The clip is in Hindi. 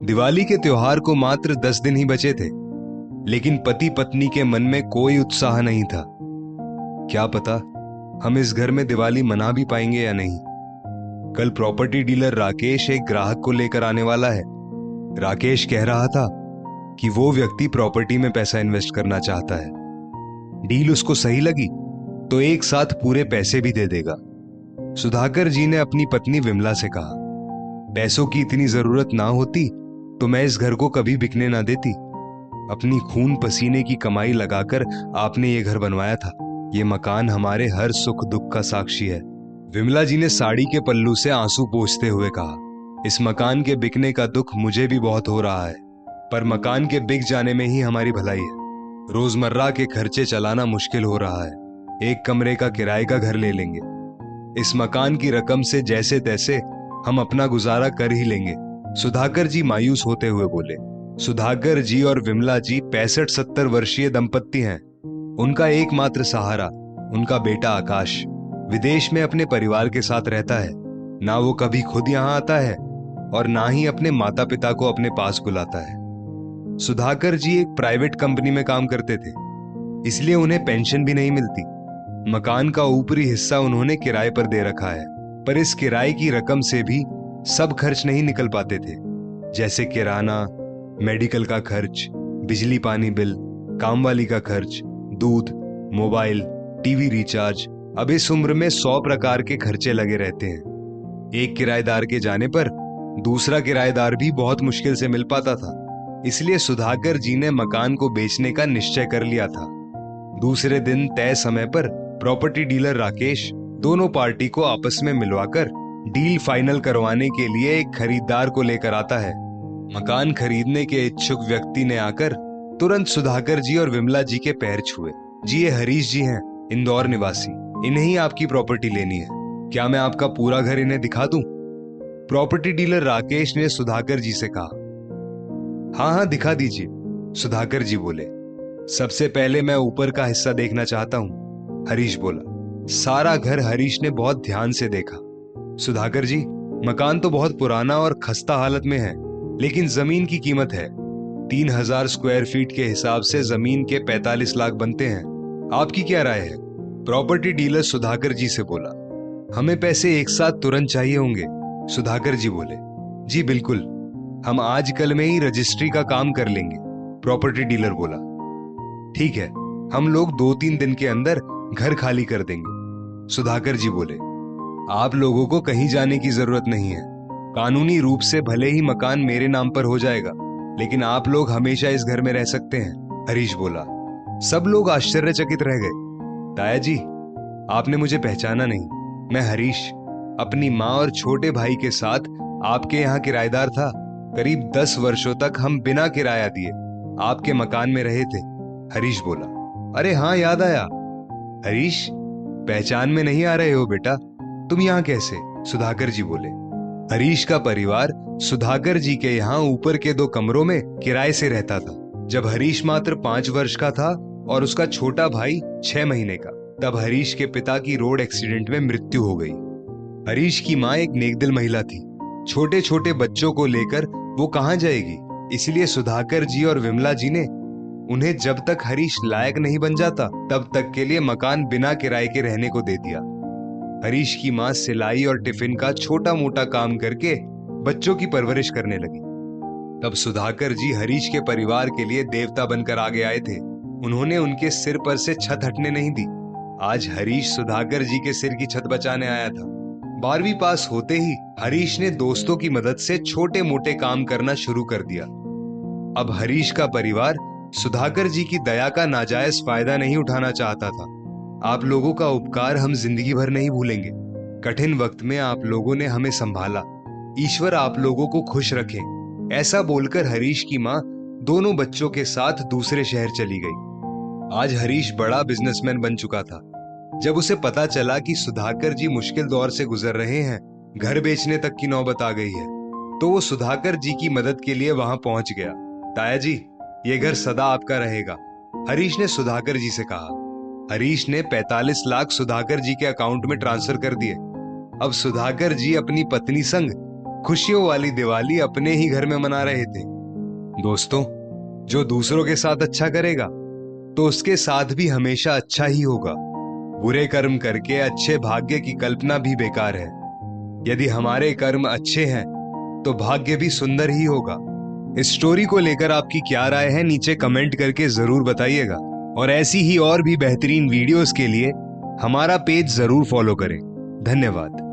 दिवाली के त्योहार को मात्र 10 दिन ही बचे थे, लेकिन पति पत्नी के मन में कोई उत्साह नहीं था। क्या पता हम इस घर में दिवाली मना भी पाएंगे या नहीं। कल प्रॉपर्टी डीलर राकेश एक ग्राहक को लेकर आने वाला है। राकेश कह रहा था कि वो व्यक्ति प्रॉपर्टी में पैसा इन्वेस्ट करना चाहता है। डील उसको सही लगी तो एक साथ पूरे पैसे भी दे देगा। सुधाकर जी ने अपनी पत्नी विमला से कहा, पैसों की इतनी जरूरत ना होती तो मैं इस घर को कभी बिकने ना देती। अपनी खून पसीने की कमाई लगाकर आपने ये घर बनवाया था। ये मकान हमारे हर सुख दुख का साक्षी है। विमला जी ने साड़ी के पल्लू से आंसू पोंछते हुए कहा, इस मकान के बिकने का दुख मुझे भी बहुत हो रहा है, पर मकान के बिक जाने में ही हमारी भलाई है। रोजमर्रा के खर्चे चलाना मुश्किल हो रहा है। एक कमरे का किराए का घर ले लेंगे। इस मकान की रकम से जैसे तैसे हम अपना गुजारा कर ही लेंगे। सुधाकर जी मायूस होते हुए बोले। सुधाकर जी और विमला जी 65-70 वर्षीय दंपत्ति हैं। उनका एकमात्र सहारा उनका बेटा आकाश विदेश में अपने परिवार के साथ रहता है। ना वो कभी खुद यहाँ आता है और ना ही अपने माता पिता को अपने पास बुलाता है। सुधाकर जी एक प्राइवेट कंपनी में काम करते थे, इसलिए उन्हें पेंशन भी नहीं मिलती। मकान का ऊपरी हिस्सा उन्होंने किराए पर दे रखा है, पर इस किराए की रकम से भी सब खर्च नहीं निकल पाते थे, जैसे किराना, मेडिकल का खर्च, बिजली पानी बिल, कामवाली का खर्च, दूध, मोबाइल, टीवी रिचार्ज। अब इस उम्र में 100 प्रकार के खर्चे लगे रहते हैं। एक किराएदार के जाने पर दूसरा किराएदार भी बहुत मुश्किल से मिल पाता था, इसलिए सुधाकर जी ने मकान को बेचने का निश्चय कर लिया था। दूसरे दिन तय समय पर प्रॉपर्टी डीलर राकेश दोनों पार्टी को आपस में मिलवाकर डील फाइनल करवाने के लिए एक खरीदार को लेकर आता है। मकान खरीदने के इच्छुक व्यक्ति ने आकर तुरंत सुधाकर जी और विमला जी के पैर छुए। जी, ये हरीश जी हैं, इंदौर निवासी। इन्हें ही आपकी प्रॉपर्टी लेनी है। क्या मैं आपका पूरा घर इन्हें दिखा दूं? प्रॉपर्टी डीलर राकेश ने सुधाकर जी से कहा। हाँ हाँ, दिखा दीजिए, सुधाकर जी बोले। सबसे पहले मैं ऊपर का हिस्सा देखना चाहता हूं, हरीश बोला। सारा घर हरीश ने बहुत ध्यान से देखा। सुधाकर जी, मकान तो बहुत पुराना और खस्ता हालत में है, लेकिन जमीन की कीमत है 3000 स्क्वायर फीट के हिसाब से जमीन के 45 लाख बनते हैं। आपकी क्या राय है? प्रॉपर्टी डीलर सुधाकर जी से बोला। हमें पैसे एक साथ तुरंत चाहिए होंगे, सुधाकर जी बोले। जी बिल्कुल, हम आज कल में ही रजिस्ट्री का काम कर लेंगे, प्रॉपर्टी डीलर बोला। ठीक है, हम लोग 2-3 दिन के अंदर घर खाली कर देंगे, सुधाकर जी बोले। आप लोगों को कहीं जाने की जरूरत नहीं है। कानूनी रूप से भले ही मकान मेरे नाम पर हो जाएगा, लेकिन आप लोग हमेशा इस घर में रह सकते हैं, हरीश बोला। सब लोग आश्चर्यचकित रह गए। ताया जी, आपने मुझे पहचाना नहीं। मैं हरीश, अपनी माँ और छोटे भाई के साथ आपके यहाँ किराएदार था। करीब 10 वर्षों तक हम बिना किराया दिए आपके मकान में रहे थे, हरीश बोला। अरे हाँ, याद आया। हरीश, पहचान में नहीं आ रहे हो बेटा? तुम यहाँ कैसे? सुधाकर जी बोले। हरीश का परिवार सुधाकर जी के यहाँ ऊपर के 2 कमरों में किराए से रहता था। जब हरीश मात्र 5 वर्ष का था और उसका छोटा भाई 6 महीने का, तब हरीश के पिता की रोड एक्सीडेंट में मृत्यु हो गई। हरीश की माँ एक नेकदिल महिला थी। छोटे छोटे बच्चों को लेकर वो कहाँ जाएगी, इसलिए सुधाकर जी और विमला जी ने उन्हें जब तक हरीश लायक नहीं बन जाता तब तक के लिए मकान बिना किराए के रहने को दे दिया। हरीश की माँ सिलाई और टिफिन का छोटा मोटा काम करके बच्चों की परवरिश करने लगी। तब सुधाकर जी हरीश के परिवार के लिए देवता बनकर आगे आए थे। उन्होंने उनके सिर पर से छत हटने नहीं दी। आज हरीश सुधाकर जी के सिर की छत बचाने आया था। 12वीं पास होते ही हरीश ने दोस्तों की मदद से छोटे मोटे काम करना शुरू कर दिया। अब हरीश का परिवार सुधाकर जी की दया का नाजायज फायदा नहीं उठाना चाहता था। आप लोगों का उपकार हम जिंदगी भर नहीं भूलेंगे। कठिन वक्त में आप लोगों ने हमें संभाला। ईश्वर आप लोगों को खुश रखे। ऐसा बोलकर हरीश की माँ दोनों बच्चों के साथ दूसरे शहर चली गई। आज हरीश बड़ा बिजनेसमैन बन चुका था। जब उसे पता चला कि सुधाकर जी मुश्किल दौर से गुजर रहे हैं, घर बेचने तक की नौबत आ गई है, तो वो सुधाकर जी की मदद के लिए वहां पहुंच गया। ताया जी, ये घर सदा आपका रहेगा, हरीश ने सुधाकर जी से कहा। हरीश ने 45 लाख सुधाकर जी के अकाउंट में ट्रांसफर कर दिए। अब सुधाकर जी अपनी पत्नी संग खुशियों वाली दिवाली अपने ही घर में मना रहे थे। दोस्तों, जो दूसरों के साथ अच्छा करेगा तो उसके साथ भी हमेशा अच्छा ही होगा। बुरे कर्म करके अच्छे भाग्य की कल्पना भी बेकार है। यदि हमारे कर्म अच्छे हैं तो भाग्य भी सुंदर ही होगा। इस स्टोरी को लेकर आपकी क्या राय है, नीचे कमेंट करके जरूर बताइएगा। और ऐसी ही और भी बेहतरीन वीडियोस के लिए हमारा पेज जरूर फॉलो करें। धन्यवाद।